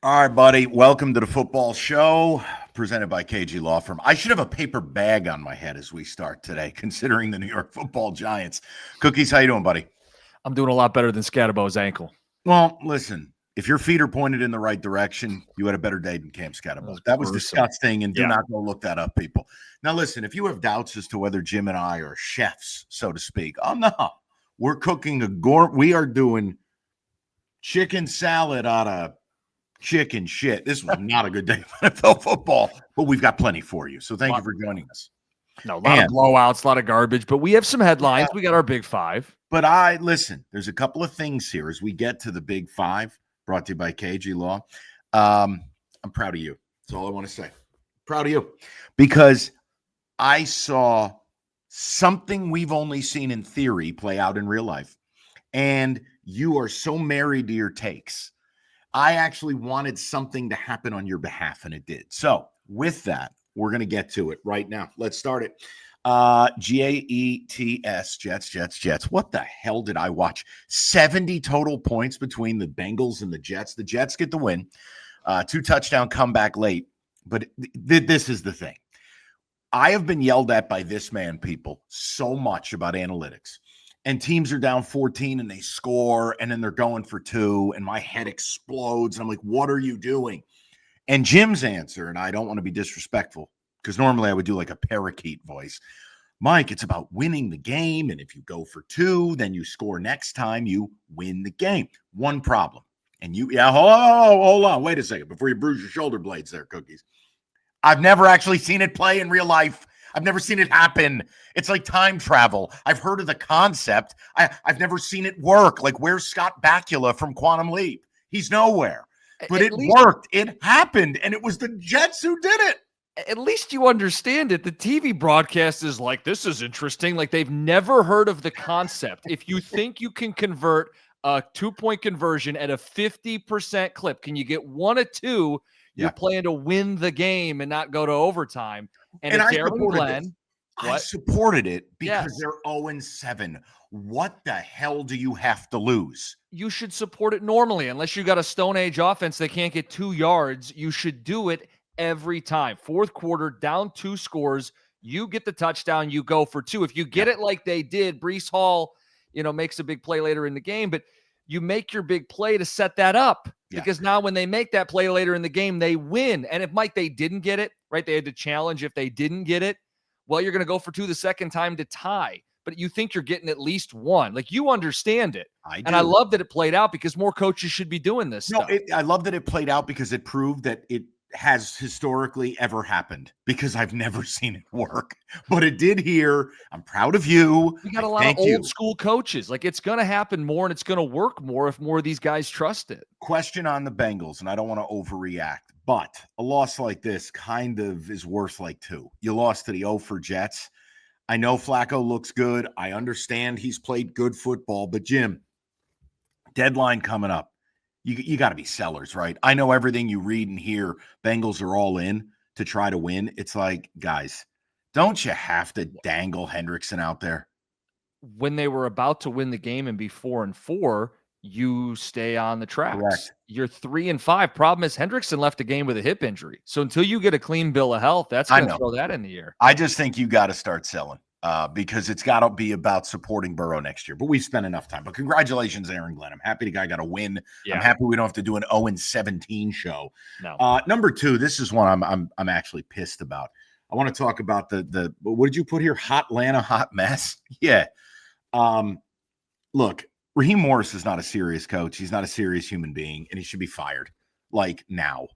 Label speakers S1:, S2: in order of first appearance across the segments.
S1: All right, buddy. Welcome to the football show presented by KG Law Firm. I should have a paper bag on my head as we start today, considering the New York Football Giants. Cookies, how you doing, buddy?
S2: I'm doing a lot better than Scatterbo's ankle.
S1: Well, listen, if your feet are pointed in the right direction, you had a better day than Cam Scatterbo. That was disgusting, and do not go look that up, people. Now, listen, if you have doubts as to whether Jim and I are chefs, so to speak, no. We're cooking we are doing chicken salad out of chicken shit. This was not a good day for NFL football, but we've got plenty for you. So thank you for joining us.
S2: No, a lot of blowouts, a lot of garbage, but we have some headlines. We got our big five.
S1: But listen, there's a couple of things here as we get to the big five brought to you by KG Law. I'm proud of you. That's all I want to say. Proud of you because I saw something we've only seen in theory play out in real life. And you are so married to your takes. I actually wanted something to happen on your behalf, and it did. So with that, we're going to get to it right now. Let's start it. Jets, Jets. What the hell did I watch? 70 total points between the Bengals and the Jets. The Jets get the win. 2-touchdown comeback late. But this is the thing. I have been yelled at by this man, people, so much about analytics. And teams are down 14 and they score and then they're going for 2 and my head explodes. I'm like, what are you doing? And Jim's answer, and I don't want to be disrespectful because normally I would do like a parakeet voice. Mike, it's about winning the game. And if you go for 2, then you score next time, you win the game. One problem. And hold on. Wait a second before you bruise your shoulder blades there, Cookies. I've never actually seen it play in real life. I've never seen it happen. It's like time travel. I've heard of the concept. I've never seen it work. Like, where's Scott Bakula from Quantum Leap? He's nowhere. But it worked. It happened. And it was the Jets who did it.
S2: At least you understand it. The TV broadcast is like, this is interesting. Like, they've never heard of the concept. If you think you can convert a 2-point conversion at a 50% clip, can you get 1 or 2? You're playing to win the game and not go to overtime. And it's Aaron Glenn.
S1: I supported it because they're 0-7. What the hell do you have to lose?
S2: You should support it normally. Unless you got a Stone Age offense, they can't get 2 yards. You should do it every time. Fourth quarter, down 2 scores. You get the touchdown. You go for 2. If you get it like they did, Breece Hall, makes a big play later in the game, but you make your big play to set that up. Because now when they make that play later in the game, they win. And if, Mike, they didn't get it, right? They had to challenge if they didn't get it. Well, you're going to go for 2 the second time to tie. But you think you're getting at least 1. Like, you understand it.
S1: I do.
S2: And I love that it played out because more coaches should be doing this stuff.
S1: I love that it played out because it proved that it has historically ever happened because I've never seen it work, but it did here. I'm proud of you.
S2: We got a lot of old school coaches. Like, it's going to happen more and it's going to work more if more of these guys trust it.
S1: Question on the Bengals, and I don't want to overreact, but a loss like this kind of is worth like 2. You lost to the 0 for Jets. I know Flacco looks good. I understand he's played good football, but Jim, deadline coming up. You got to be sellers, right? I know everything you read and hear, Bengals are all in to try to win. It's like, guys, don't you have to dangle Hendrickson out there?
S2: When they were about to win the game and be 4-4, you stay on the tracks.
S1: Correct.
S2: You're 3-5. Problem is Hendrickson left a game with a hip injury. So until you get a clean bill of health, that's going to throw that in the air.
S1: I just think you got to start selling. Because it's got to be about supporting Burrow next year. But we've spent enough time. But congratulations, Aaron Glenn. I'm happy the guy got a win. Yeah. I'm happy we don't have to do an 0-17 show.
S2: No.
S1: Number 2, this is one I'm actually pissed about. I want to talk about the what did you put here? Hot Atlanta, hot mess. Yeah. Look, Raheem Morris is not a serious coach. He's not a serious human being, and he should be fired. Like, now.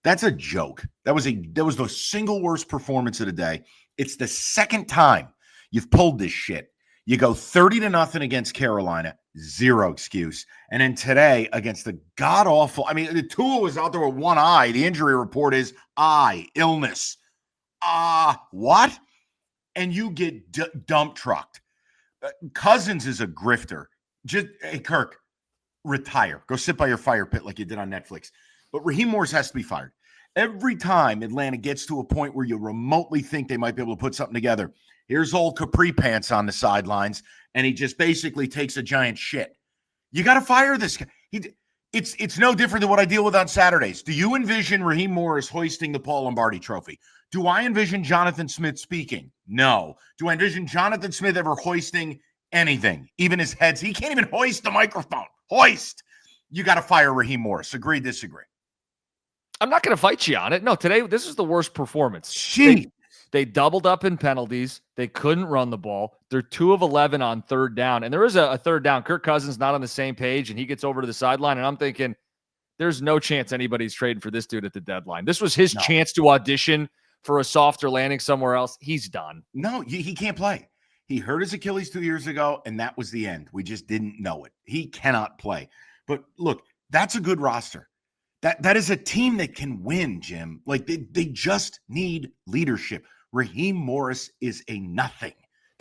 S1: That's a joke. That was the single worst performance of the day. It's the second time you've pulled this shit. You go 30-0 against Carolina, 0 excuse. And then today against the god-awful, the Tua was out there with 1 eye. The injury report is eye, illness. What? And you get dump trucked. Cousins is a grifter. Hey, Kirk, retire. Go sit by your fire pit like you did on Netflix. But Raheem Morris has to be fired. Every time Atlanta gets to a point where you remotely think they might be able to put something together, here's old Capri Pants on the sidelines, and he just basically takes a giant shit. You got to fire this guy. It's no different than what I deal with on Saturdays. Do you envision Raheem Morris hoisting the Paul Lombardi Trophy? Do I envision Jonathan Smith speaking? No. Do I envision Jonathan Smith ever hoisting anything? Even his heads. He can't even hoist the microphone. Hoist. You got to fire Raheem Morris. Agree, disagree?
S2: I'm not going to fight you on it. No, today, this is the worst performance.
S1: Jeez.
S2: They doubled up in penalties. They couldn't run the ball. They're 2 of 11 on third down. And there is a third down. Kirk Cousins not on the same page, and he gets over to the sideline. And I'm thinking, there's no chance anybody's trading for this dude at the deadline. This was his chance to audition for a softer landing somewhere else. He's done.
S1: No, he can't play. He hurt his Achilles 2 years ago, and that was the end. We just didn't know it. He cannot play. But look, that's a good roster. That is a team that can win, Jim. Like they just need leadership. Raheem Morris is a nothing.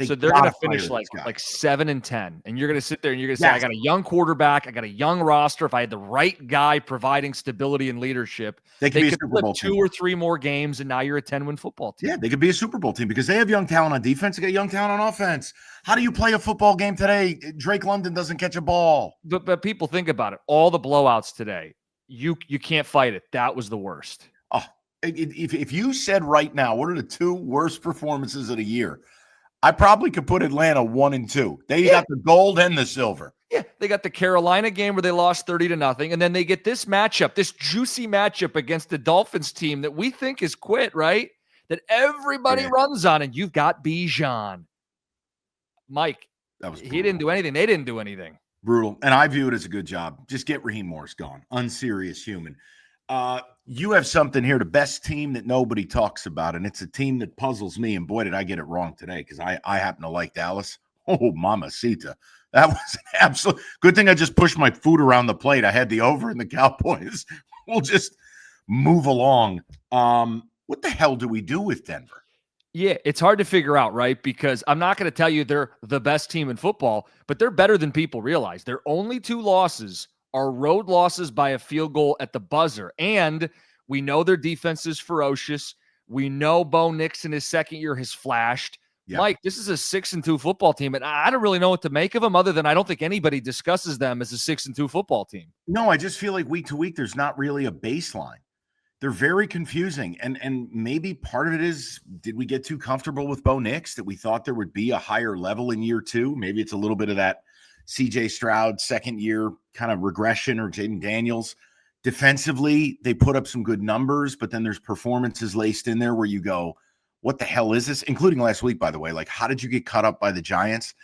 S2: So they're going to finish like 7-10, and you're going to sit there and you're going to say, I got a young quarterback, I got a young roster. If I had the right guy providing stability and leadership, they could flip 2 or 3 more games, and now you're a 10-win football team.
S1: Yeah, they could be a Super Bowl team because they have young talent on defense. They got young talent on offense. How do you play a football game today? Drake London doesn't catch a ball.
S2: But people think about it. All the blowouts today, you can't fight it. That was the worst.
S1: Oh, if you said right now, what are the 2 worst performances of the year? I probably could put Atlanta 1 and 2. They got the gold and the silver.
S2: Yeah, they got the Carolina game where they lost 30-0, and then they get this matchup, this juicy matchup against the Dolphins team that we think is quit, right? That everybody runs on, and you've got Bijan. Mike, he didn't do anything. They didn't do anything.
S1: Brutal. And I view it as a good job. Just get Raheem Morris gone. Unserious human. You have something here, the best team that nobody talks about, and it's a team that puzzles me, and boy, did I get it wrong today because I happen to like Dallas. Oh, mamacita. That was an absolute good thing. I just pushed my food around the plate. I had the over and the Cowboys. We'll just move along. What the hell do we do with Denver?
S2: Yeah, it's hard to figure out, right? Because I'm not going to tell you they're the best team in football, but they're better than people realize. Their only 2 losses are road losses by a field goal at the buzzer. And we know their defense is ferocious. We know Bo Nix in his second year has flashed. Yeah. Mike, this is a 6-2 football team, and I don't really know what to make of them other than I don't think anybody discusses them as a 6-2 football team.
S1: No, I just feel like week to week there's not really a baseline. They're very confusing, and maybe part of it is, did we get too comfortable with Bo Nix that we thought there would be a higher level in year 2? Maybe it's a little bit of that CJ Stroud second year kind of regression, or Jaden Daniels. Defensively, they put up some good numbers, but then there's performances laced in there where you go, what the hell is this? Including last week, by the way. Like, how did you get cut up by the Giants?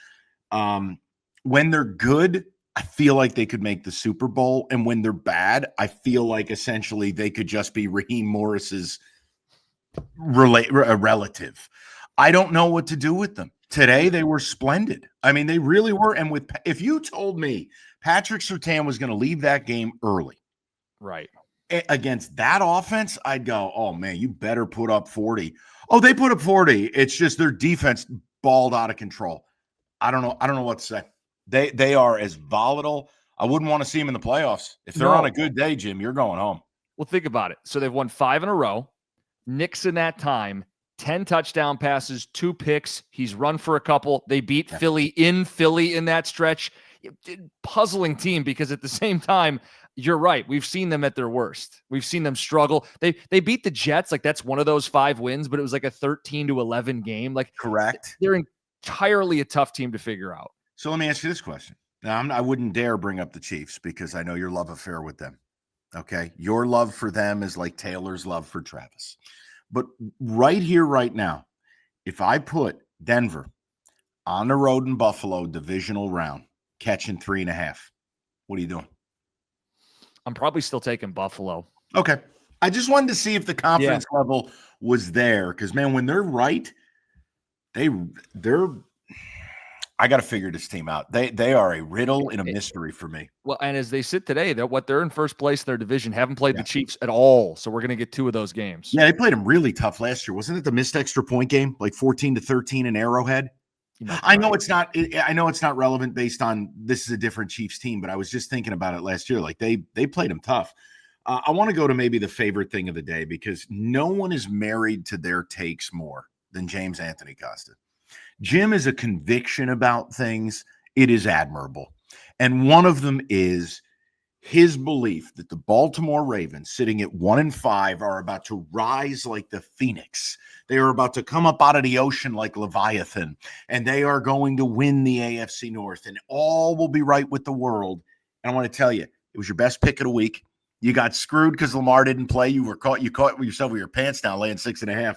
S1: When they're good, I feel like they could make the Super Bowl. And when they're bad, I feel like essentially they could just be Raheem Morris's relative. I don't know what to do with them. Today, they were splendid. I mean, they really were. And if you told me Patrick Surtain was going to leave that game early,
S2: right,
S1: against that offense, I'd go, oh, man, you better put up 40. Oh, they put up 40. It's just their defense balled out of control. I don't know what to say. They are as volatile. I wouldn't want to see them in the playoffs. If they're on a good day, Jim, you're going home.
S2: Well, think about it. So they've won 5 in a row. Knicks in that time, 10 touchdown passes, 2 picks. He's run for a couple. They beat Philly in that stretch. Puzzling team because at the same time, you're right. We've seen them at their worst. We've seen them struggle. They beat the Jets. Like, that's one of those 5 wins, but it was like a 13-11 game. Like,
S1: correct.
S2: They're entirely a tough team to figure out.
S1: So let me ask you this question. Now, I wouldn't dare bring up the Chiefs because I know your love affair with them. Okay. Your love for them is like Taylor's love for Travis. But right here, right now, if I put Denver on the road in Buffalo, divisional round, catching 3.5, what are you doing?
S2: I'm probably still taking Buffalo.
S1: Okay. I just wanted to see if the confidence level was there. Because, man, when they're right, they're I got to figure this team out. They are a riddle and a mystery for me.
S2: Well, and as they sit today, they're in first place in their division, haven't played the Chiefs at all. So we're going to get 2 of those games.
S1: Yeah, they played them really tough last year. Wasn't it the missed extra point game, like 14-13 in Arrowhead? I know it's not. I know it's not relevant based on this is a different Chiefs team, but I was just thinking about it last year. Like they played them tough. I want to go to maybe the favorite thing of the day because no one is married to their takes more than James Anthony Costa. Jim is a conviction about things. It is admirable. And one of them is his belief that the Baltimore Ravens, sitting at 1-5, are about to rise like the phoenix. They are about to come up out of the ocean like Leviathan, and they are going to win the AFC North, and all will be right with the world. And I want to tell you, it was your best pick of the week. You got screwed because Lamar didn't play. You caught yourself with your pants down, laying 6.5.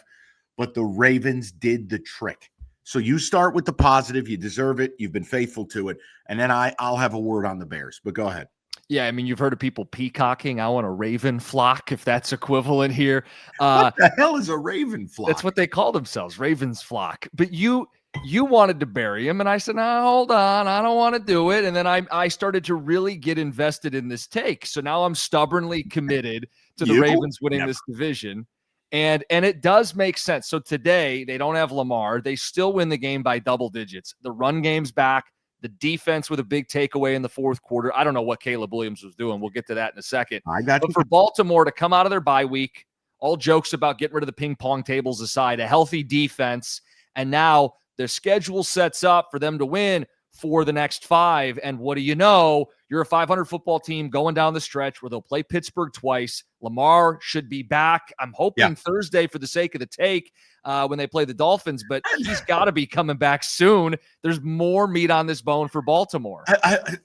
S1: But the Ravens did the trick. So you start with the positive. You deserve it. You've been faithful to it. And then I'll have a word on the Bears. But go ahead.
S2: Yeah, I mean, you've heard of people peacocking. I want a raven flock, if that's equivalent here.
S1: What the hell is a raven flock?
S2: That's what they call themselves, Ravens flock. But you wanted to bury him, and I said, no, hold on, I don't want to do it. And then I started to really get invested in this take. So now I'm stubbornly committed to the Ravens winning this division. And it does make sense. So today, they don't have Lamar. They still win the game by double digits. The run game's back. The defense with a big takeaway in the fourth quarter. I don't know what Caleb Williams was doing. We'll get to that in a second. But for Baltimore to come out of their bye week, all jokes about getting rid of the ping pong tables aside, a healthy defense, and now their schedule sets up for them to win for the next 5. And what do you know? You're a 500 football team going down the stretch where they'll play Pittsburgh twice. Lamar should be back. I'm hoping Thursday for the sake of the take when they play the Dolphins, but he's got to be coming back soon. There's more meat on this bone for Baltimore.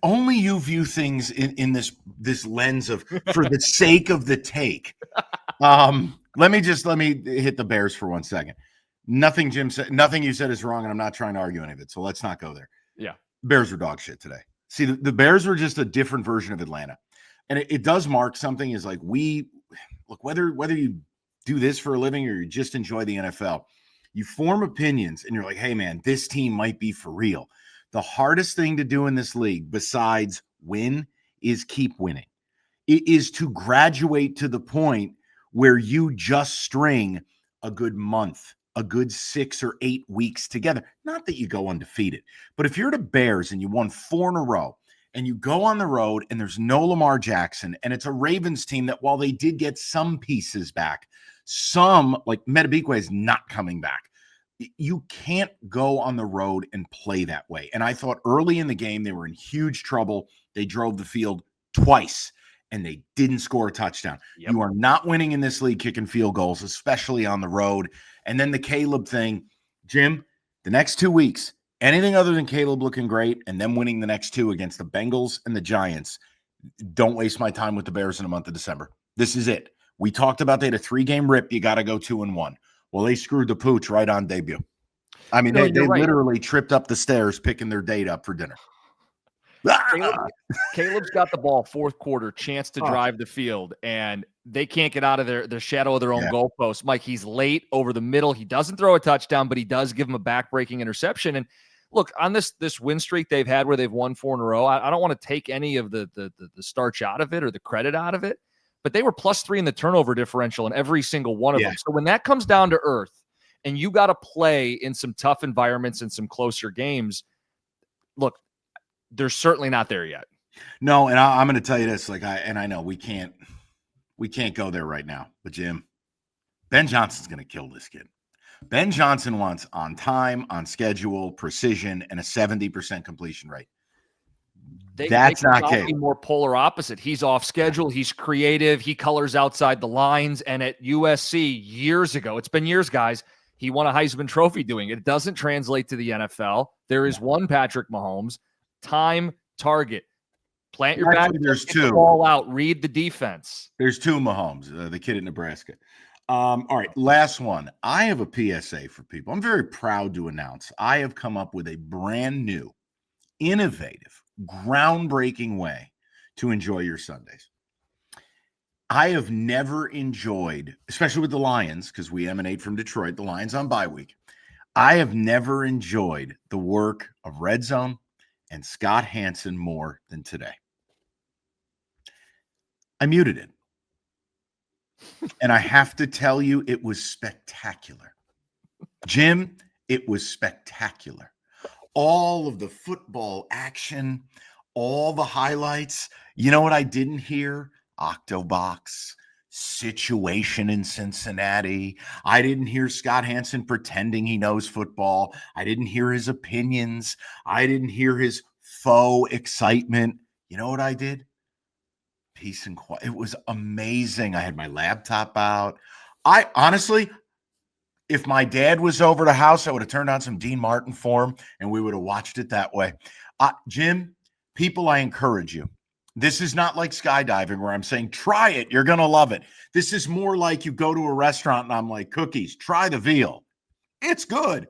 S1: Only you view things in this lens of for the sake of the take. Let me hit the Bears for 1 second. Nothing Jim said, nothing you said is wrong, and I'm not trying to argue any of it. So let's not go there.
S2: Yeah.
S1: Bears were dog shit today. See, the Bears were just a different version of Atlanta. And it does mark something is like whether you do this for a living or you just enjoy the NFL, you form opinions and you're like, hey man, this team might be for real. The hardest thing to do in this league besides win is keep winning. It is to graduate to the point where you just string a good month, a good 6 or 8 weeks together. Not that you go undefeated, but if you're the Bears and you won 4 in a row and you go on the road and there's no Lamar Jackson and it's a Ravens team that while they did get some pieces back, some like Metabikwe is not coming back. You can't go on the road and play that way. And I thought early in the game, they were in huge trouble. They drove the field twice and they didn't score a touchdown. Yep. You are not winning in this league kicking field goals, especially on the road. And then the Caleb thing, Jim, the next 2 weeks, anything other than Caleb looking great and them winning the next 2 against the Bengals and the Giants, don't waste my time with the Bears in the month of December. This is it. We talked about they had a 3-game rip. You got to go 2-1. Well, they screwed the pooch right on debut. I mean, they literally tripped up the stairs picking their date up for dinner.
S2: Caleb's got the ball fourth quarter, chance to drive the field, and they can't get out of their shadow of their own goalpost. Mike, he's late over the middle. He doesn't throw a touchdown, but he does give him a back-breaking interception. And look, on this win streak they've had where they've won 4 in a row, I don't want to take any of the starch out of it or the credit out of it, but they were +3 in the turnover differential in every single one of them. So when that comes down to earth and you got to play in some tough environments and some closer games, look, they're certainly not there yet.
S1: No, and I'm going to tell you this, I know we can't go there right now, but Jim, Ben Johnson's going to kill this kid. Ben Johnson wants on time, on schedule, precision, and a 70% completion rate. That's not Caleb.
S2: More polar opposite. He's off schedule. He's creative. He colors outside the lines. And at USC years ago, it's been years, guys, he won a Heisman Trophy doing it. It doesn't translate to the NFL. There is one Patrick Mahomes. Time, target. Plant your back.
S1: There's 2.
S2: The ball out. Read the defense.
S1: There's 2 Mahomes, the kid at Nebraska. All right, last one. I have a PSA for people. I'm very proud to announce I have come up with a brand new, innovative, groundbreaking way to enjoy your Sundays. I have never enjoyed, especially with the Lions, because we emanate from Detroit, the Lions on bye week. I have never enjoyed the work of Red Zone and Scott Hansen more than today. I muted it. And I have to tell you, it was spectacular. Jim, it was spectacular. All of the football action, all the highlights. You know what I didn't hear? Octobox, situation in Cincinnati. I didn't hear Scott Hansen pretending he knows football. I didn't hear his opinions. I didn't hear his faux excitement. You know what I did? peace and quiet. It was amazing. I had my laptop out. I honestly, if my dad was over the house, I would have turned on some Dean Martin for him and we would have watched it that way. Jim, people, I encourage you. This is not like skydiving where I'm saying, try it. You're going to love it. This is more like you go to a restaurant and I'm like, cookies, try the veal. It's good.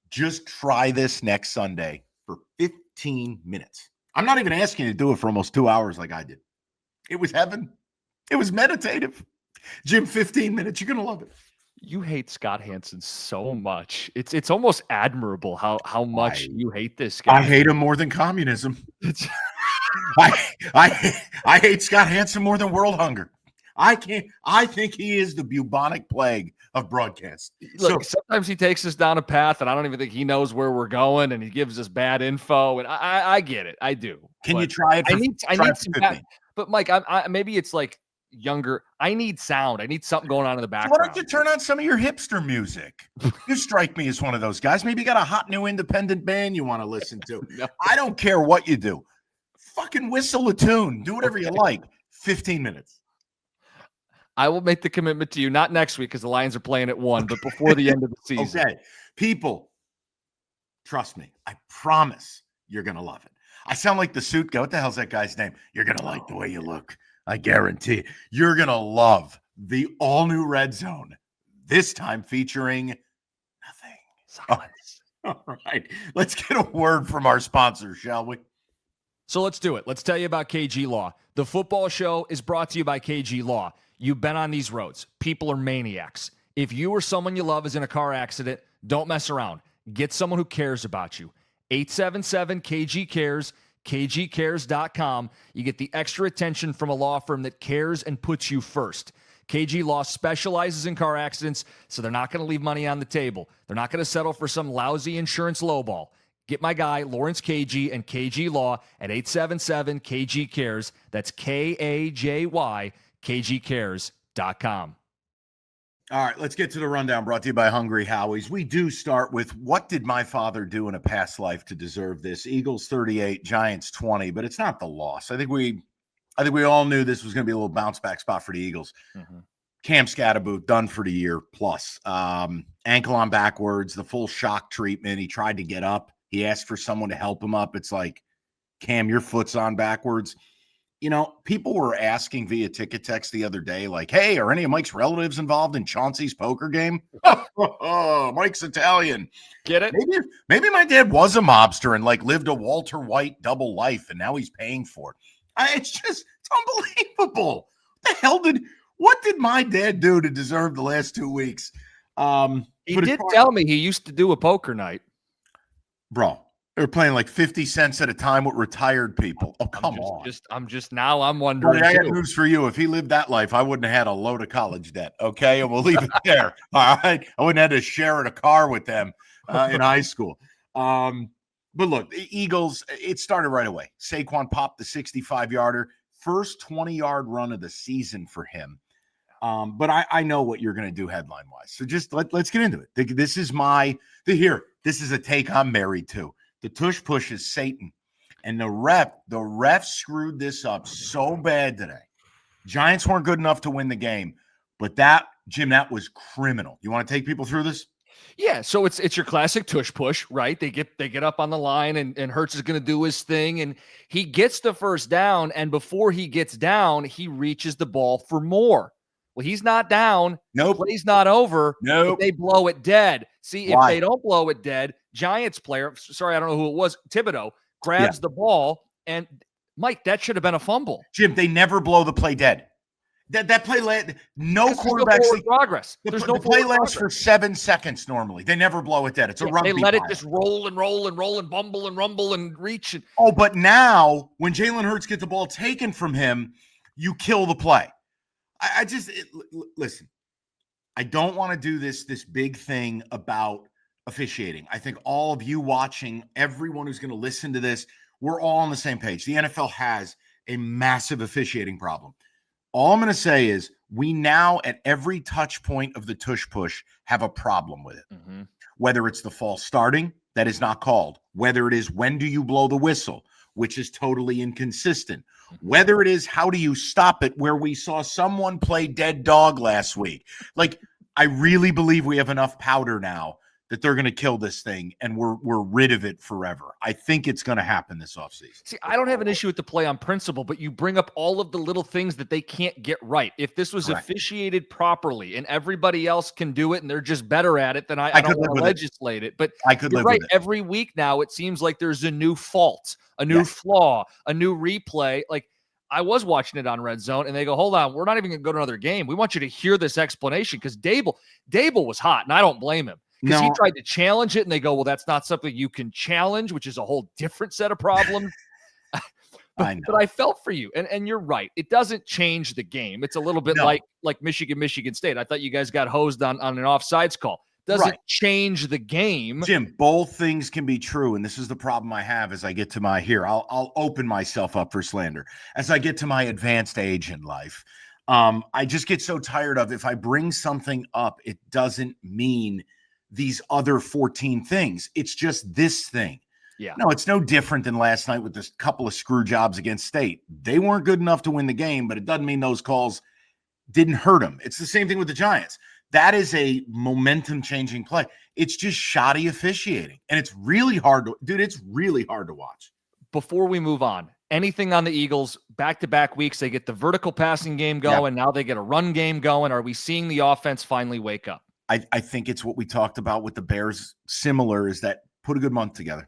S1: Just try this next Sunday for 15 minutes. I'm not even asking you to do it for almost 2 hours like I did. It was heaven. It was meditative. Jim, 15 minutes. You're going to love it.
S2: You hate Scott Hansen so much. It's almost admirable how much you hate this guy.
S1: I hate him more than communism. I hate Scott Hansen more than world hunger. I think he is the bubonic plague of broadcast.
S2: Look, sometimes he takes us down a path, and I don't even think he knows where we're going, and he gives us bad info. And I get it. I do.
S1: Can you try it?
S2: I need some bad, but Mike, maybe it's like younger. I need sound. I need something going on in the background.
S1: Why don't you turn on some of your hipster music? You strike me as one of those guys. Maybe you got a hot new independent band you want to listen to. No. I don't care what you do. Fucking whistle a tune. Do whatever you like. 15 minutes.
S2: I will make the commitment to you, not next week because the Lions are playing at 1, but before the end of the season.
S1: Okay. People, trust me. I promise you're going to love it. I sound like the suit guy. What the hell's that guy's name? You're going to like the way you look. I guarantee you're going to love the all-new Red Zone, this time featuring nothing.
S2: Silence.
S1: All right. Let's get a word from our sponsor, shall we?
S2: So let's do it. Let's tell you about KG Law. The football show is brought to you by KG Law. You've been on these roads. People are maniacs. If you or someone you love is in a car accident, don't mess around. Get someone who cares about you. 877-KG-CARES, kgcares.com. You get the extra attention from a law firm that cares and puts you first. KG Law specializes in car accidents, so they're not going to leave money on the table. They're not going to settle for some lousy insurance lowball. Get my guy, Lawrence KG, and KG Law at 877-KG-CARES. That's KAJY, kgcares.com.
S1: All right, let's get to the rundown brought to you by Hungry Howie's. We do start with what did my father do in a past life to deserve this? Eagles 38, Giants 20, but it's not the loss. I think we all knew this was going to be a little bounce back spot for the Eagles. Mm-hmm. Cam Scatterboot done for the year plus. Ankle on backwards, the full shock treatment. He tried to get up. He asked for someone to help him up. It's like, Cam, your foot's on backwards. You know, people were asking via ticket text the other day, like, hey, are any of Mike's relatives involved in Chauncey's poker game? Mike's Italian.
S2: Get it?
S1: Maybe my dad was a mobster and like lived a Walter White double life, and now he's paying for it. It's unbelievable. What did my dad do to deserve the last 2 weeks?
S2: He did tell me he used to do a poker night.
S1: Bro, they were playing like 50 cents at a time with retired people. Oh, come on.
S2: I'm wondering.
S1: I got news for you. If he lived that life, I wouldn't have had a load of college debt. Okay. And we'll leave it there. All right. I wouldn't have had to share in a car with them in high school. But look, the Eagles, it started right away. Saquon popped the 65-yarder, first 20-yard run of the season for him. But I know what you're going to do headline-wise. So just let's get into it. This is a take I'm married to. The tush push is Satan. And the ref screwed this up so bad today. Giants weren't good enough to win the game. But Jim, that was criminal. You want to take people through this?
S2: Yeah, so it's your classic tush push, right? They get up on the line and Hurts is going to do his thing, and he gets the first down, and before he gets down, he reaches the ball for more. Well, he's not down.
S1: Nope.
S2: The play's not over.
S1: Nope.
S2: They blow it dead. See,
S1: Why?
S2: If they don't blow it dead, Giants player, sorry, I don't know who it was, Thibodeau, grabs the ball, and Mike, that should have been a fumble.
S1: Jim, they never blow the play dead. That play no quarterback
S2: progress.
S1: The play lasts for 7 seconds normally. They never blow it dead. It's a rugby.
S2: They let it just roll and roll and roll and bumble and rumble and reach.
S1: But now when Jalen Hurts gets the ball taken from him, you kill the play. Listen. I don't want to do this big thing about officiating. I think all of you watching, everyone who's going to listen to this, we're all on the same page. The NFL has a massive officiating problem. All I'm going to say is we now at every touch point of the tush push have a problem with it. Mm-hmm. Whether it's the false starting, that is not called. Whether it is when do you blow the whistle, which is totally inconsistent. whether it is how do you stop it, where we saw someone play dead dog last week. Like, I really believe we have enough powder now that they're going to kill this thing and we're rid of it forever. I think it's going to happen this offseason.
S2: See, I don't have an issue with the play on principle, but you bring up all of the little things that they can't get right. If this was officiated properly and everybody else can do it and they're just better at it, then I don't want to legislate it. But
S1: I could live
S2: with
S1: it.
S2: Every week now, it seems like there's a new fault, a new flaw, a new replay. Like, I was watching it on Red Zone, and they go, hold on, we're not even going to go to another game. We want you to hear this explanation, because Dable was hot, and I don't blame him. Because he tried to challenge it, and they go, well, that's not something you can challenge, which is a whole different set of problems. But I felt for you, and you're right. It doesn't change the game. It's a little bit like Michigan State. I thought you guys got hosed on an offsides call. Doesn't change the game.
S1: Jim, both things can be true, and this is the problem I have as I get to my I'll open myself up for slander. As I get to my advanced age in life, I just get so tired of, if I bring something up, it doesn't mean these other 14 things. It's just this thing.
S2: Yeah.
S1: No, it's no different than last night with this couple of screw jobs against State. They weren't good enough to win the game, but it doesn't mean those calls didn't hurt them. It's the same thing with the Giants. That is a momentum-changing play. It's just shoddy officiating, and it's really hard to watch.
S2: Before we move on, anything on the Eagles, back-to-back weeks, they get the vertical passing game going. Now they get a run game going. Are we seeing the offense finally wake up?
S1: I think it's what we talked about with the Bears. Similar is that put a good month together.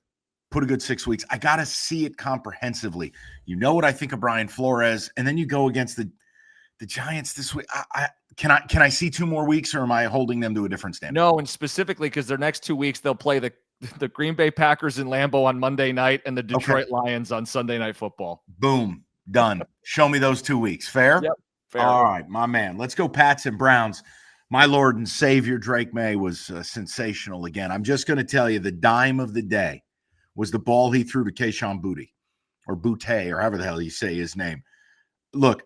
S1: Put a good 6 weeks. I got to see it comprehensively. You know what I think of Brian Flores, and then you go against the Giants this week. Can I see 2 more weeks, or am I holding them to a different standard?
S2: No, and specifically because their next 2 weeks they'll play the Green Bay Packers in Lambeau on Monday night and the Detroit Lions on Sunday Night Football.
S1: Boom, done. Show me those 2 weeks. Fair?
S2: Yep. Fair.
S1: All right, my man. Let's go Pats and Browns. My Lord and Savior Drake May was sensational again. I'm just going to tell you, the dime of the day was the ball he threw to Kayshon Boutte, or Boutte, or however the hell you say his name. Look,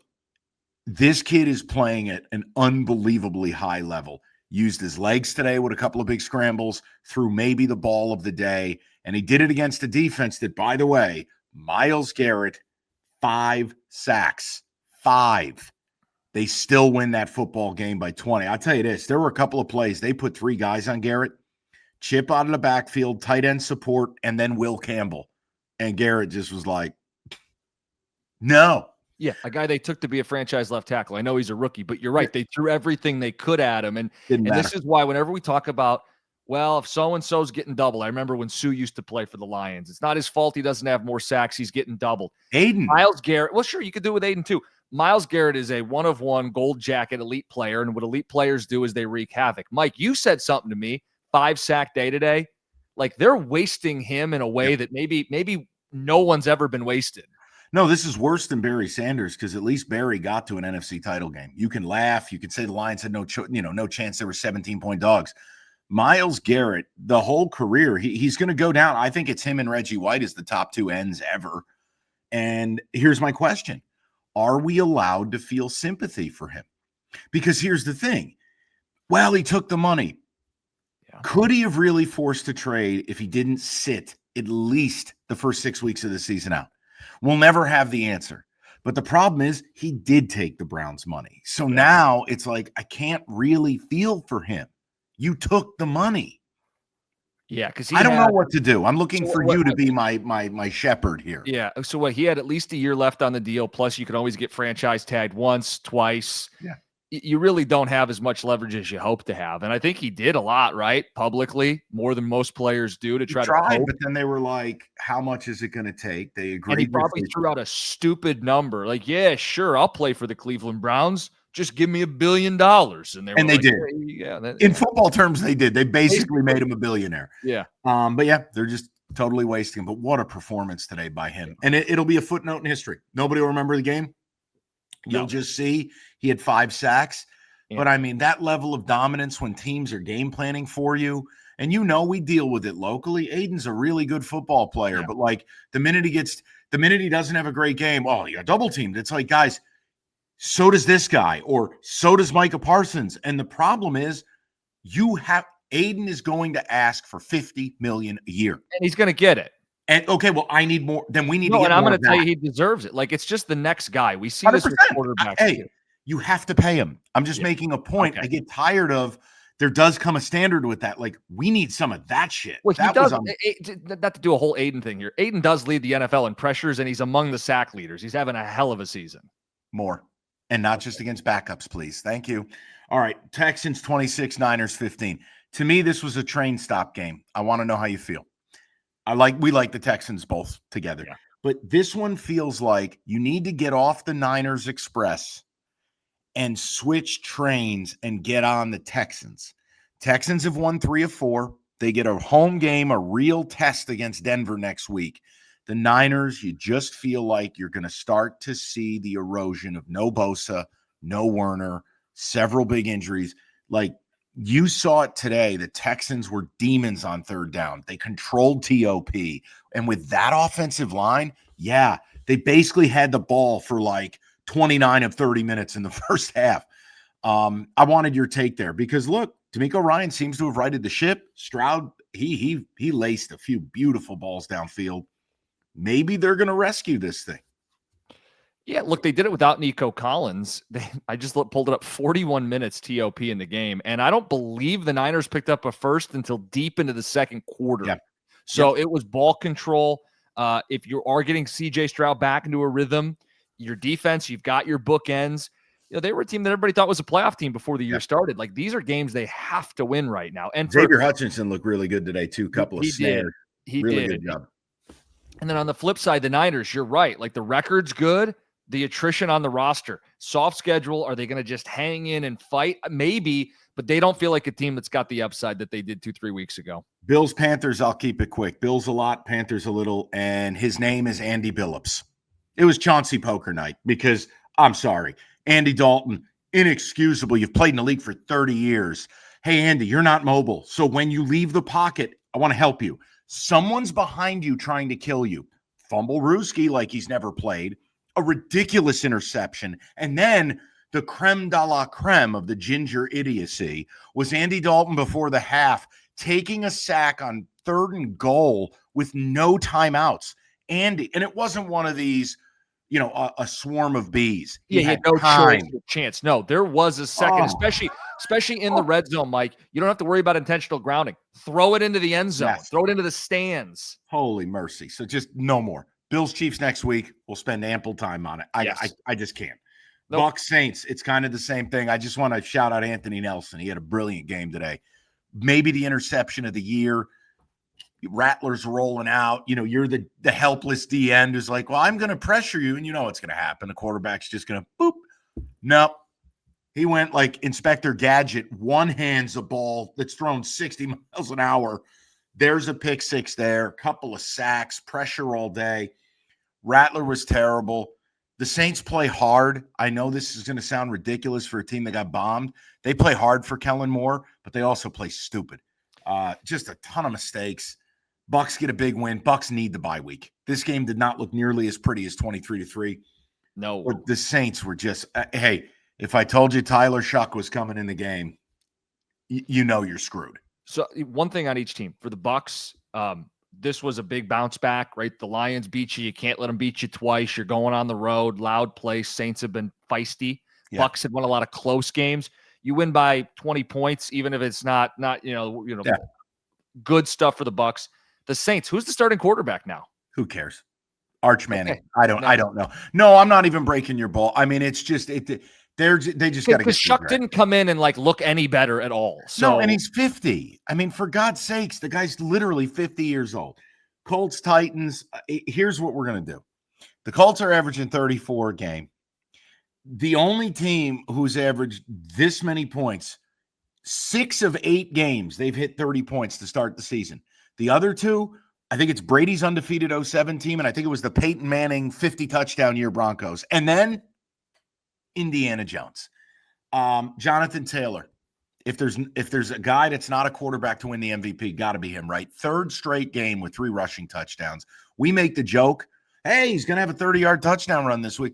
S1: this kid is playing at an unbelievably high level. Used his legs today with a couple of big scrambles, threw maybe the ball of the day, and he did it against a defense that, by the way, Myles Garrett, 5 sacks. 5. They still win that football game by 20. I'll tell you this, there were a couple of plays. They put 3 guys on Garrett, chip out of the backfield, tight end support, and then Will Campbell. And Garrett just was like, no.
S2: Yeah, a guy they took to be a franchise left tackle. I know he's a rookie, but you're right. They threw everything they could at him. And this is why whenever we talk about, well, if so-and-so's getting doubled, I remember when Sue used to play for the Lions. It's not his fault he doesn't have more sacks. He's getting doubled.
S1: Aiden.
S2: Myles Garrett. Well, sure, you could do it with Aiden too. Myles Garrett is a one-of-one gold jacket elite player, and what elite players do is they wreak havoc. Mike, you said something to me, 5-sack day today. Like, they're wasting him in a way that maybe no one's ever been wasted.
S1: No, this is worse than Barry Sanders, because at least Barry got to an NFC title game. You can laugh. You can say the Lions had no chance. They were 17-point dogs. Myles Garrett, the whole career, he's going to go down. I think it's him and Reggie White as the top 2 ends ever. And here's my question. Are we allowed to feel sympathy for him? Because here's the thing. Well, he took the money. Yeah. Could he have really forced a trade if he didn't sit at least the first 6 weeks of the season out? We'll never have the answer. But the problem is he did take the Browns' money. So now it's like, I can't really feel for him. You took the money.
S2: Yeah, because
S1: I don't know what to do. I'm looking for you to be my shepherd here.
S2: Yeah. So he had at least a year left on the deal. Plus, you can always get franchise tagged once, twice.
S1: Yeah.
S2: You really don't have as much leverage as you hope to have. And I think he did a lot, right? Publicly, more than most players do to try to cope.
S1: But then they were like, how much is it going to take? They agreed.
S2: And he probably threw out a stupid number. Like, yeah, sure, I'll play for the Cleveland Browns. Just give me $1 billion. And
S1: they did. In football terms, they did. They basically made him a billionaire.
S2: Yeah.
S1: But yeah, they're just totally wasting him. But what a performance today by him. And it'll be a footnote in history. Nobody will remember the game. You'll just see he had 5 sacks. Yeah. But I mean, that level of dominance when teams are game planning for you, and we deal with it locally. Aiden's a really good football player, but like the minute he doesn't have a great game, oh, you got double teamed. It's like, guys, so does this guy, or so does Micah Parsons. And the problem is Aiden is going to ask for $50 million a year.
S2: And he's going to get it.
S1: And okay, well, I need more. Then we need to
S2: No,
S1: get
S2: and I'm
S1: more
S2: going
S1: of
S2: to tell you,
S1: that.
S2: he deserves it. Like, it's just the next guy. We see this with
S1: 100%.
S2: quarterbacks
S1: Hey,
S2: too.
S1: you have to pay him. I'm just
S2: Yeah.
S1: making a point.
S2: Okay.
S1: I get tired of there does come a standard with that. Like, we need some of that shit.
S2: Well, he
S1: That was
S2: does. Not to do a whole Aiden thing here. Aiden does lead the NFL in pressures, and he's among the sack leaders. He's having a hell of a season.
S1: more. And not just against backups, please. Thank you. All right. Texans 26, Niners 15. To me, this was a train stop game. I want to know how you feel. We like the Texans both together.
S2: Yeah.
S1: But this one feels like you need to get off the Niners Express and switch trains and get on the Texans. Texans have won 3 of 4. They get a home game, a real test against Denver next week. The Niners, you just feel like you're going to start to see the erosion of no Bosa, no Werner, several big injuries. Like, you saw it today. The Texans were demons on third down. They controlled TOP. And with that offensive line, yeah, they basically had the ball for like 29 of 30 minutes in the first half. I wanted your take there because, look, D'Amico Ryan seems to have righted the ship. Stroud, he laced a few beautiful balls downfield. Maybe they're going to rescue this thing.
S2: Yeah, look, they did it without Nico Collins. I just pulled it up, 41 minutes TOP in the game. And I don't believe the Niners picked up a first until deep into the second quarter.
S1: Yep.
S2: So It was ball control. If you are getting CJ Stroud back into a rhythm, your defense, you've got your bookends. You know, they were a team that everybody thought was a playoff team before the year started. Like, these are games they have to win right now. And
S1: Xavier Hutchinson looked really good today, too. Couple of snares.
S2: He
S1: really
S2: did.
S1: Good job.
S2: And then on the flip side, the Niners, you're right. Like, the record's good. The attrition on the roster, soft schedule. Are they going to just hang in and fight? Maybe, but they don't feel like a team that's got the upside that they did 2-3 weeks ago.
S1: Bills, Panthers, I'll keep it quick. Bills a lot, Panthers a little, and his name is Andy Billups. It was Chauncey Poker night because, I'm sorry, Andy Dalton, inexcusable. You've played in the league for 30 years. Hey, Andy, you're not mobile. So when you leave the pocket, I want to help you. Someone's behind you trying to kill you. Fumble Ruski like he's never played. A ridiculous interception. And then the creme de la creme of the ginger idiocy was Andy Dalton before the half taking a sack on 3rd and goal with no timeouts. Andy, and it wasn't one of these, you know, a swarm of bees.
S2: He had no chance. No, there was a second, especially in the red zone, Mike. You don't have to worry about intentional grounding. Throw it into the end zone.
S1: Yes.
S2: Throw it into the stands.
S1: Holy mercy. So just no more. Bills Chiefs next week. We'll spend ample time on it. I just can't. Nope. Bucs Saints, it's kind of the same thing. I just want to shout out Anthony Nelson. He had a brilliant game today. Maybe the interception of the year. Rattler's rolling out. You know, you're the helpless D end who's like, well, I'm going to pressure you, and you know what's going to happen. The quarterback's just going to boop. Nope. He went like Inspector Gadget, one hands a ball that's thrown 60 miles an hour. There's a pick six there, couple of sacks, pressure all day. Rattler was terrible. The Saints play hard. I know this is going to sound ridiculous for a team that got bombed. They play hard for Kellen Moore, but they also play stupid. Just a ton of mistakes. Bucs get a big win. Bucs need the bye week. This game did not look nearly as pretty as 23-3.
S2: No.
S1: The Saints were just, hey, if I told you Tyler Shuck was coming in the game, you know you're screwed.
S2: So one thing on each team. For the Bucs, this was a big bounce back, right? The Lions beat you. You can't let them beat you twice. You're going on the road, loud place. Saints have been feisty. Yeah. Bucs have won a lot of close games. You win by 20 points, even if it's not good stuff for the Bucs. The Saints, who's the starting quarterback now?
S1: Who cares? Arch Manning. Okay. I don't know. No, I'm not even breaking your ball. I mean, it's just they just got to get.
S2: Because Shuck didn't come in and like look any better at all. So
S1: no, and he's 50. I mean, for God's sakes, the guy's literally 50 years old. Colts, Titans. Here's what we're gonna do. The Colts are averaging 34 a game. The only team who's averaged this many points, 6 of 8 games, they've hit 30 points to start the season. The other two, I think it's Brady's undefeated 07 team, and I think it was the Peyton Manning 50 touchdown year Broncos. And then Indiana Jones. Jonathan Taylor. If there's a guy that's not a quarterback to win the MVP, got to be him, right? 3rd straight game with 3 rushing touchdowns. We make the joke, hey, he's going to have a 30-yard touchdown run this week.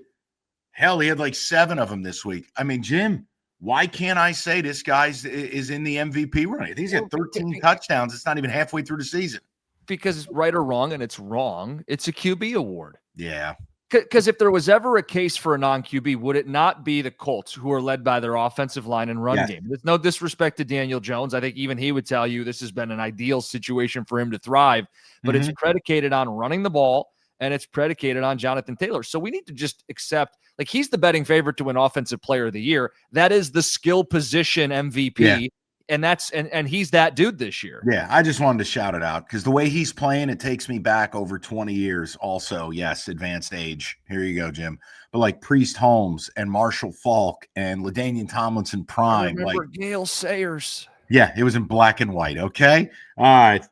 S1: Hell, he had like 7 of them this week. I mean, Jim, why can't I say this guy is in the MVP run? I think he's got 13 touchdowns. It's not even halfway through the season.
S2: because right or wrong, and it's wrong, it's a QB award.
S1: Yeah.
S2: Because if there was ever a case for a non-QB, would it not be the Colts, who are led by their offensive line and run game? There's no disrespect to Daniel Jones. I think even he would tell you this has been an ideal situation for him to thrive, but it's predicated on running the ball, and it's predicated on Jonathan Taylor. So we need to just accept, like, he's the betting favorite to win Offensive Player of the Year. That is the skill position MVP. Yeah. And that's and he's that dude this year.
S1: Yeah, I just wanted to shout it out because the way he's playing, it takes me back over 20 years. Also, yes, advanced age. Here you go, Jim. But like Priest Holmes and Marshall Faulk and LaDainian Tomlinson prime.
S2: I remember Gale Sayers.
S1: Yeah, it was in black and white. Okay. All right.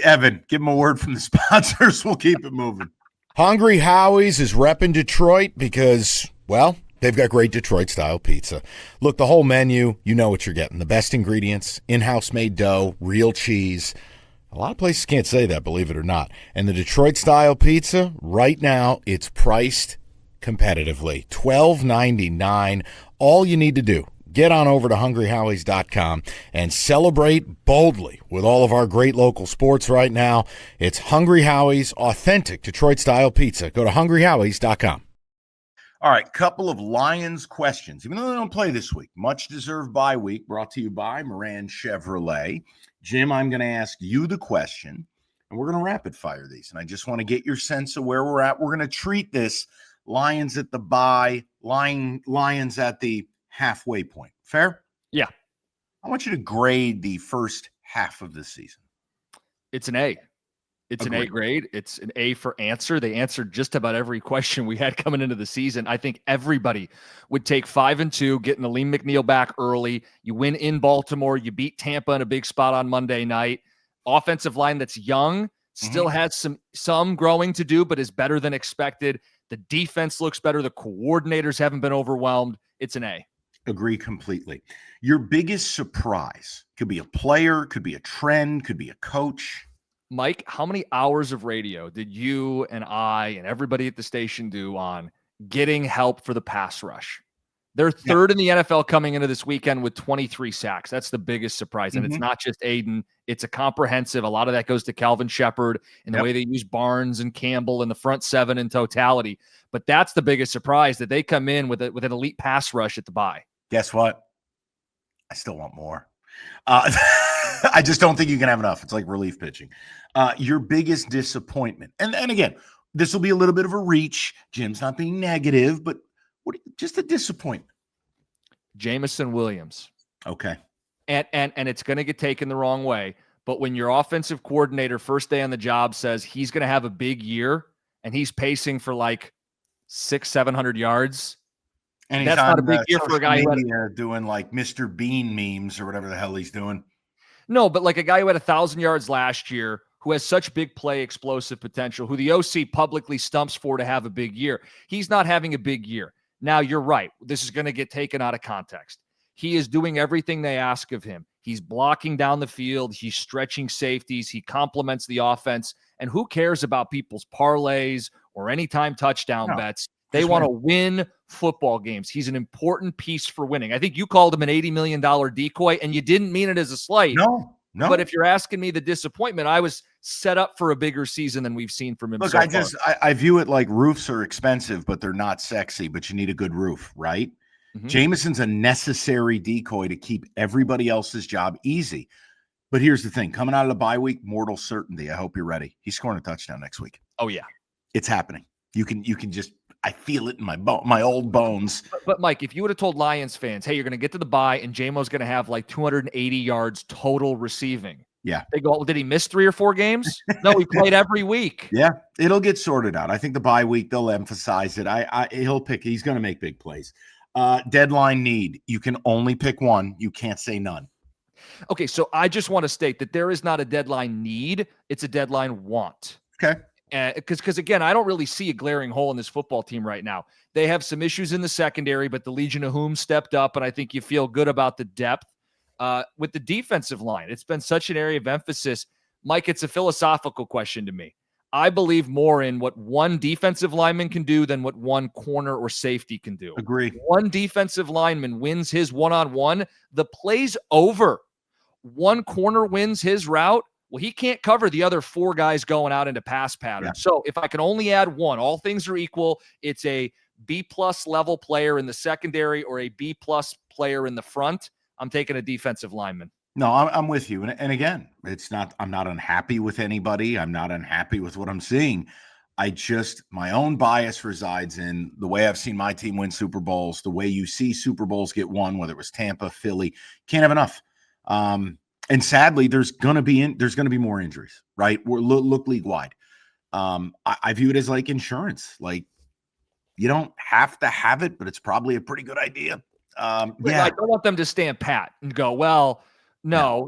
S1: Evan, give him a word from the sponsors. We'll keep it moving.
S3: Hungry Howie's is repping Detroit because, well, they've got great Detroit-style pizza. Look, the whole menu, you know what you're getting. The best ingredients, in-house made dough, real cheese. A lot of places can't say that, believe it or not. And the Detroit-style pizza, right now, it's priced competitively. $12.99. All you need to do, get on over to hungryhowies.com and celebrate boldly with all of our great local sports right now. It's Hungry Howie's authentic Detroit-style pizza. Go to hungryhowies.com.
S1: All right, couple of Lions questions. Even though they don't play this week, much-deserved bye week brought to you by Moran Chevrolet. Jim, I'm going to ask you the question, and we're going to rapid-fire these. And I just want to get your sense of where we're at. We're going to treat this Lions at the bye, Lions at the halfway point. Fair?
S2: Yeah.
S1: I want you to grade the first half of the season.
S2: It's an A. It's an A grade. It's an A for answer. They answered just about every question we had coming into the season. I think everybody would take 5-2, getting the Aleem McNeil back early. You win in Baltimore. You beat Tampa in a big spot on Monday night. Offensive line that's young, still has some growing to do, but is better than expected. The defense looks better. The coordinators haven't been overwhelmed. It's an A.
S1: Agree completely. Your biggest surprise could be a player, could be a trend, could be a coach.
S2: Mike, how many hours of radio did you and I and everybody at the station do on getting help for the pass rush? They're third in the NFL coming into this weekend with 23 sacks. That's the biggest surprise. And it's not just Aiden. It's a comprehensive. A lot of that goes to Calvin Shepard and the way they use Barnes and Campbell in the front seven in totality. But that's the biggest surprise, that they come in with an elite pass rush at the bye.
S1: Guess what? I still want more. I just don't think you can have enough. It's like relief pitching. Your biggest disappointment. And again, this will be a little bit of a reach. Jim's not being negative, but just a disappointment.
S2: Jamison Williams.
S1: Okay.
S2: And it's going to get taken the wrong way. But when your offensive coordinator first day on the job says he's going to have a big year and he's pacing for like 600-700 yards,
S1: and
S2: that's not a big year for a guy who
S1: had doing like Mr. Bean memes or whatever the hell he's doing.
S2: No, but like a guy who had 1,000 yards last year, who has such big play explosive potential, who the OC publicly stumps for to have a big year. He's not having a big year. Now, you're right. This is going to get taken out of context. He is doing everything they ask of him. He's blocking down the field. He's stretching safeties. He complements the offense. And who cares about people's parlays or anytime touchdown bets? They want to win football games. He's an important piece for winning. I think you called him an $80 million decoy, and you didn't mean it as a slight.
S1: No.
S2: But if you're asking me the disappointment, I was set up for a bigger season than we've seen from him.
S1: Look,
S2: so
S1: I view it like roofs are expensive, but they're not sexy, but you need a good roof, right? Jamison's a necessary decoy to keep everybody else's job easy. But here's the thing. Coming out of the bye week, mortal certainty. I hope you're ready. He's scoring a touchdown next week.
S2: Oh, yeah.
S1: It's happening. You can just – I feel it in my old bones.
S2: But Mike, if you would have told Lions fans, hey, you're going to get to the bye and J-Mo's going to have like 280 yards total receiving.
S1: Yeah.
S2: They go, did he miss 3 or 4 games? No, he played every week.
S1: Yeah, it'll get sorted out. I think the bye week, they'll emphasize it. He's going to make big plays. Deadline need. You can only pick one. You can't say none.
S2: Okay, so I just want to state that there is not a deadline need. It's a deadline want.
S1: Okay.
S2: Because again, I don't really see a glaring hole in this football team right now. They have some issues in the secondary, but the Legion of Whom stepped up, and I think you feel good about the depth. With the defensive line, it's been such an area of emphasis. Mike, it's a philosophical question to me. I believe more in what one defensive lineman can do than what one corner or safety can do.
S1: Agree.
S2: One defensive lineman wins his one-on-one, the play's over. One corner wins his route, Well, he can't cover the other 4 guys going out into pass patterns.
S1: Yeah.
S2: So if I can only add one, all things are equal. It's a B-plus level player in the secondary or a B-plus player in the front. I'm taking a defensive lineman.
S1: No, I'm with you. And again, I'm not unhappy with anybody. I'm not unhappy with what I'm seeing. My own bias resides in the way I've seen my team win Super Bowls, the way you see Super Bowls get won, whether it was Tampa, Philly. Can't have enough. And sadly, there's gonna be more injuries, right? Look league wide. I view it as like insurance. Like, you don't have to have it, but it's probably a pretty good idea.
S2: I don't want them to stand pat and go, well, no,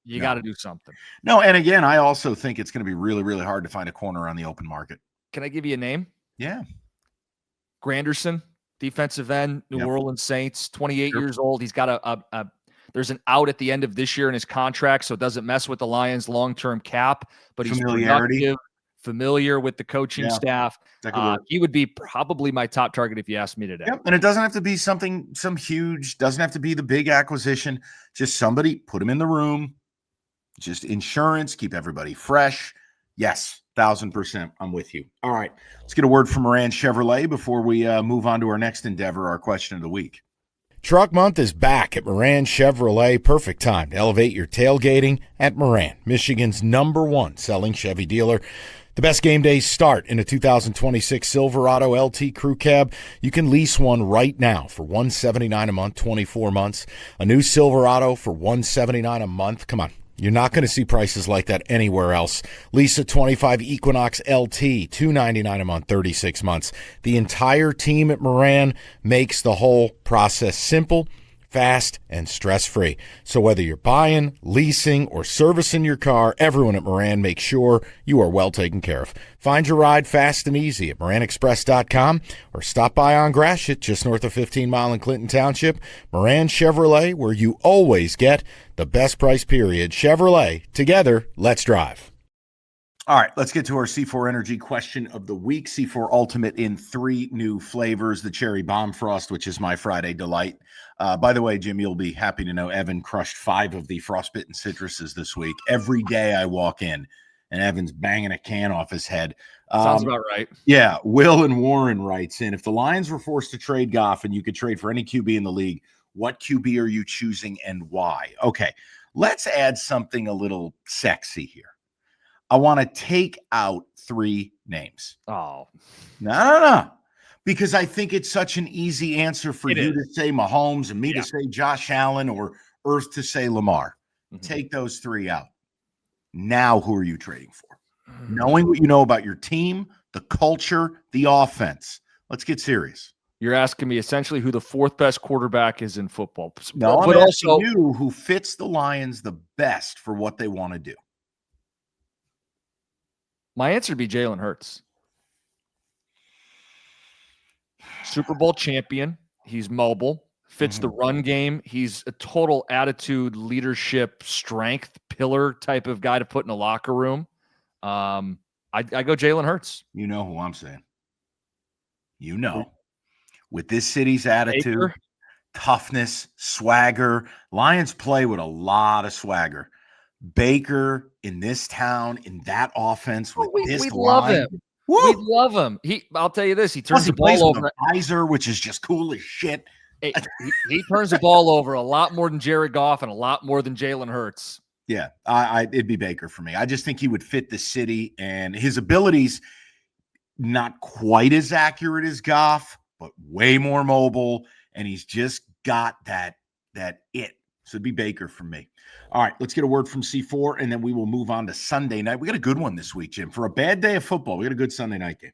S2: you got to do something.
S1: No, and again, I also think it's going to be really, really hard to find a corner on the open market.
S2: Can I give you a name?
S1: Yeah.
S2: Granderson, defensive end, New Orleans Saints, 28 years old. He's got there's an out at the end of this year in his contract, so it doesn't mess with the Lions' long-term cap, but he's productive, familiar with the coaching staff. He would be probably my top target if you asked me today.
S1: Yep. And it doesn't have to be some huge, doesn't have to be the big acquisition. Just somebody, put him in the room, just insurance, keep everybody fresh. Yes, 1,000%. I'm with you. All right. Let's get a word from Moran Chevrolet before we move on to our next endeavor, our question of the week.
S3: Truck Month is back at Moran Chevrolet. Perfect time to elevate your tailgating at Moran, Michigan's #1 selling Chevy dealer. The best game days start in a 2026 Silverado LT Crew Cab. You can lease one right now for $179 a month, 24 months. A new Silverado for $179 a month. Come on. You're not going to see prices like that anywhere else. Lease a 25 Equinox LT, $299 a month, 36 months. The entire team at Moran makes the whole process simple, fast, and stress-free. So whether you're buying, leasing, or servicing your car, everyone at Moran makes sure you are well taken care of. Find your ride fast and easy at MoranExpress.com or stop by on Gratiot, just north of 15 Mile in Clinton Township. Moran Chevrolet, where you always get the best price, period. Chevrolet, together, let's drive.
S1: All right, let's get to our C4 Energy question of the week. C4 Ultimate in 3 new flavors. The Cherry Bomb Frost, which is my Friday delight. By the way, Jim, you'll be happy to know Evan crushed 5 of the frostbitten citruses this week. Every day I walk in, and Evan's banging a can off his head.
S2: Sounds about right.
S1: Yeah, Will and Warren writes in, if the Lions were forced to trade Goff and you could trade for any QB in the league, what QB are you choosing and why? Okay, let's add something a little sexy here. I want to take out 3 names.
S2: Oh.
S1: No. Because I think it's such an easy answer for you to say Mahomes and me to say Josh Allen or Earth to say Lamar. Mm-hmm. Take those 3 out. Now, who are you trading for? Knowing what you know about your team, the culture, the offense. Let's get serious.
S2: You're asking me essentially who the 4th best quarterback is in football.
S1: No, but also you who fits the Lions the best for what they want to do.
S2: My answer would be Jalen Hurts. Super Bowl champion. He's mobile, fits the run game. He's a total attitude, leadership, strength, pillar type of guy to put in a locker room. I go Jalen Hurts.
S1: You know who I'm saying. You know. With this city's attitude,
S2: Baker,
S1: toughness, swagger, Lions play with a lot of swagger. Baker in this town, in that offense, with this
S2: love
S1: line.
S2: him. We love him. I'll tell you this: he turns the ball over.
S1: Visor, which is just cool as shit.
S2: He turns the ball over a lot more than Jared Goff and a lot more than Jalen Hurts.
S1: Yeah, it'd be Baker for me. I just think he would fit the city, and his abilities not quite as accurate as Goff, but way more mobile, and he's just got that it. So it'd be Baker for me. All right, let's get a word from C4, and then we will move on to Sunday night. We got a good one this week, Jim. For a bad day of football, we got a good Sunday night game.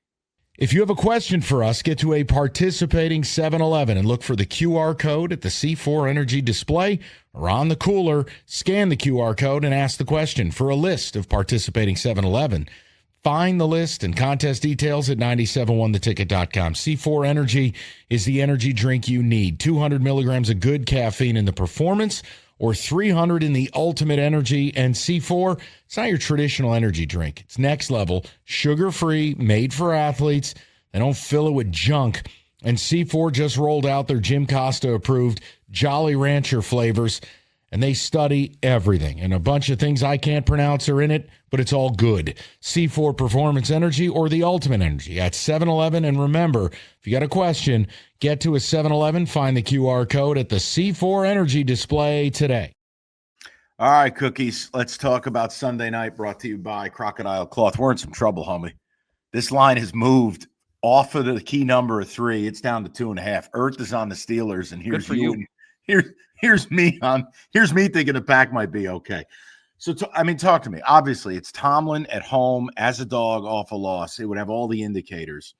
S3: If you have a question for us, get to a participating 7-Eleven and look for the QR code at the C4 Energy display or on the cooler. Scan the QR code and ask the question. For a list of participating 7-Eleven, find the list and contest details at 971theticket.com. C4 Energy is the energy drink you need. 200 milligrams of good caffeine in the performance or 300 in the ultimate energy. And C4, it's not your traditional energy drink. It's next level, sugar-free, made for athletes. They don't fill it with junk. And C4 just rolled out their Jim Costa approved Jolly Rancher flavors. and they study everything. And a bunch of things I can't pronounce are in it, but it's all good. C4 Performance Energy or the Ultimate Energy at 7-Eleven. And remember, if you got a question, get to a 7-Eleven, find the QR code at the C4 Energy display today.
S1: All right, Cookies, let's talk about Sunday night, brought to you by Crocodile Cloth. We're in some trouble, homie. This line has moved off of the key number of 3. It's down to 2.5. Earth is on the Steelers, and here's you. Here's me thinking the Pack might be okay. So, talk to me. Obviously, it's Tomlin at home as a dog off a loss. It would have all the indicators.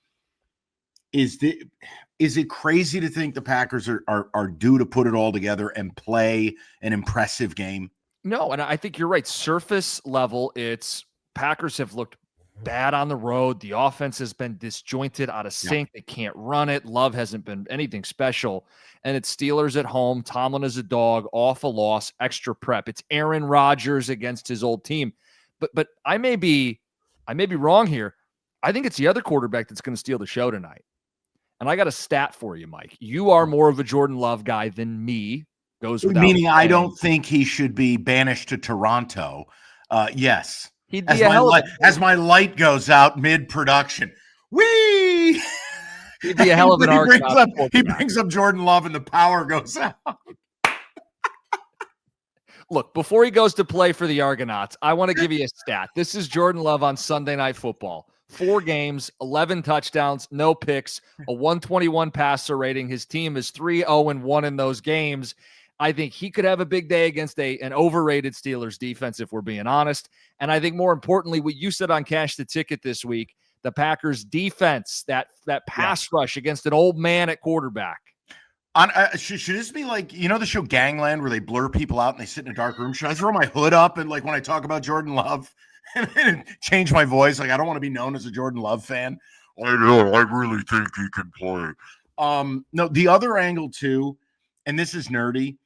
S1: Is it crazy to think the Packers are due to put it all together and play an impressive game?
S2: No, and I think you're right. Surface level, it's Packers have looked bad on the road. The offense has been disjointed, out of sync. They can't run it. Love hasn't been anything special. And it's Steelers at home. Tomlin is a dog, off a loss, extra prep. It's Aaron Rodgers against his old team. But I may be wrong here. I think it's the other quarterback that's going to steal the show tonight. And I got a stat for you, Mike. You are more of a Jordan Love guy than me. Goes without
S1: meaning
S2: saying.
S1: I don't think he should be banished to Toronto. Yes.
S2: He'd be
S1: as my light goes out mid-production. Whee!
S2: He'd be a hell of an Argonaut.
S1: He brings up Jordan Love and the power goes out.
S2: Look, before he goes to play for the Argonauts, I want to give you a stat. This is Jordan Love on Sunday Night Football. 4 games, 11 touchdowns, no picks, a 121 passer rating. His team is 3-0-1 in those games. I think he could have a big day against an overrated Steelers defense, if we're being honest. And I think more importantly, what you said on Cash the Ticket this week, the Packers defense, that pass rush against an old man at quarterback.
S1: Should this be like, the show Gangland where they blur people out and they sit in a dark room? Should I throw my hood up and like when I talk about Jordan Love and change my voice? Like, I don't want to be known as a Jordan Love fan. I know. I really think he can play. No, the other angle too, and this is nerdy.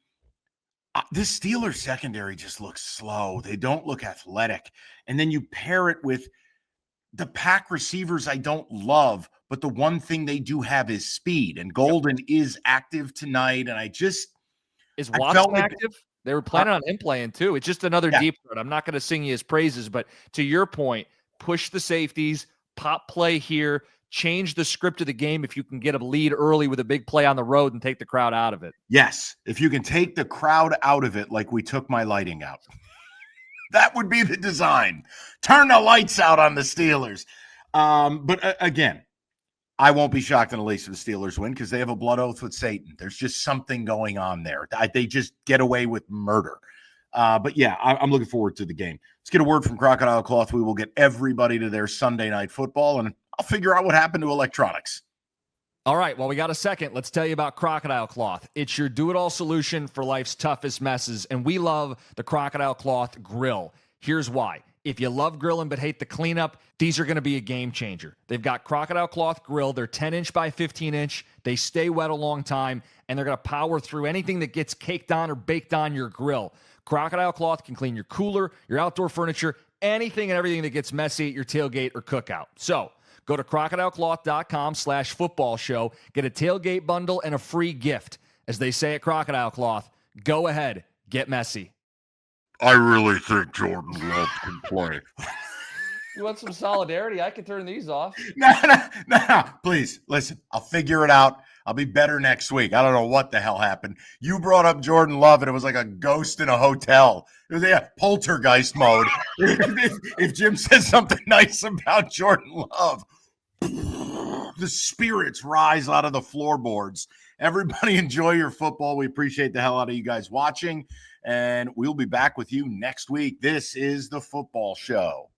S1: This Steelers secondary just looks slow. They don't look athletic. And then you pair it with the Pack receivers I don't love, but the one thing they do have is speed. And Golden is active tonight. And
S2: Is Watson active? They were planning on him playing too. It's just another deep threat. I'm not going to sing you his praises, but to your point, push the safeties, pop play here, change the script of the game if you can get a lead early with a big play on the road and take the crowd out of it.
S1: Yes, if you can take the crowd out of it like we took my lighting out. That would be the design. Turn the lights out on the Steelers. But again, I won't be shocked in the least if the Steelers win because they have a blood oath with Satan. There's just something going on there. They just get away with murder. But yeah, I'm looking forward to the game. Let's get a word from Crocodile Cloth. We will get everybody to their Sunday night football, and I'll figure out what happened to electronics.
S2: All right, well, we got a second. Let's tell you about Crocodile Cloth. It's your do-it-all solution for life's toughest messes, and we love the Crocodile Cloth grill. Here's why. If you love grilling but hate the cleanup, these are going to be a game changer. They've got Crocodile Cloth grill. They're 10-inch by 15-inch. They stay wet a long time, and they're going to power through anything that gets caked on or baked on your grill. Crocodile Cloth can clean your cooler, your outdoor furniture, anything and everything that gets messy at your tailgate or cookout. So go to crocodilecloth.com/football show. Get a tailgate bundle and a free gift. As they say at Crocodile Cloth, go ahead, get messy.
S1: I really think Jordan Love can play.
S2: You want some solidarity? I can turn these off.
S1: No. Please, listen. I'll figure it out. I'll be better next week. I don't know what the hell happened. You brought up Jordan Love, and it was like a ghost in a hotel. It was poltergeist mode. if Jim says something nice about Jordan Love, the spirits rise out of the floorboards. Everybody enjoy your football. We appreciate the hell out of you guys watching, and we'll be back with you next week. This is the Football Show.